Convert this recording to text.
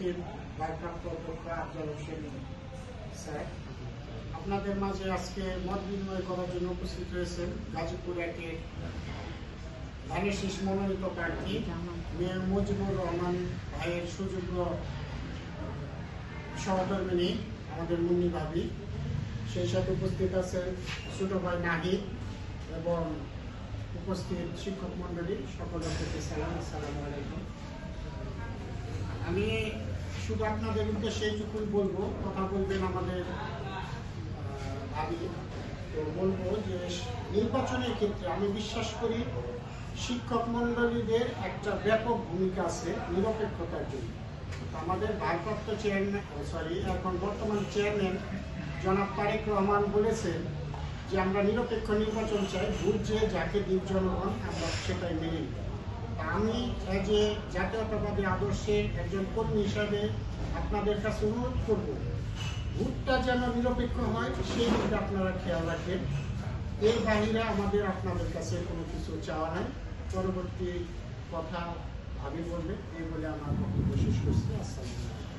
উপস্থিত ভারপ্রাপ্ত অধ্যক্ষ আফজাল হোসেন স্যার, আপনাদের মাঝে আজকে মত বিনিময় করার জন্য উপস্থিত হয়েছেন গাজীপুর একের ধানের শীষ মনোনীত প্রার্থী মেয়র মুজিবুর রহমান ভাইয়ের সুযোগ্য সহধর্মিনী আমাদের মুন্নি ভাবি, সেই সাথে উপস্থিত আছেন ছোট ভাই নাহিদ এবং উপস্থিত শিক্ষক মন্ডলী, সকলের প্রতি সালাম, আসসালামু আলাইকুম। আমি শুধু আপনাদের উদ্দেশ্যে এইটুকুই বলবো, কথা বলবেন আমাদের ভাবি, তো বলবো যে নির্বাচনের ক্ষেত্রে আমি বিশ্বাস করি শিক্ষক মন্ডলীদের একটা ব্যাপক ভূমিকা আছে নিরপেক্ষতার জন্য। আমাদের ভারপ্রাপ্ত চেয়ারম্যান এখন বর্তমান চেয়ারম্যান জনাব তারেক রহমান বলেছেন যে আমরা নিরপেক্ষ নির্বাচন চাই, ভোট যে যাকে দিক জনগণ আমরা সেটাই মেনে নিই। আমি যে জাতীয়তাবাদী আদর্শের একজন কর্মী হিসাবে আপনাদের কাছে অনুরোধ করব, ভোটটা যেন নিরপেক্ষ হয় সেই দিকে আপনারা খেয়াল রাখেন। এর বাহিরে আমাদের আপনাদের কাছে কোনো কিছু চাওয়া নাই। পরবর্তী কথা ভাবি বলবে, এই বলে আমার বক্তব্য শেষ করছি। আসসালামু আলাইকুম।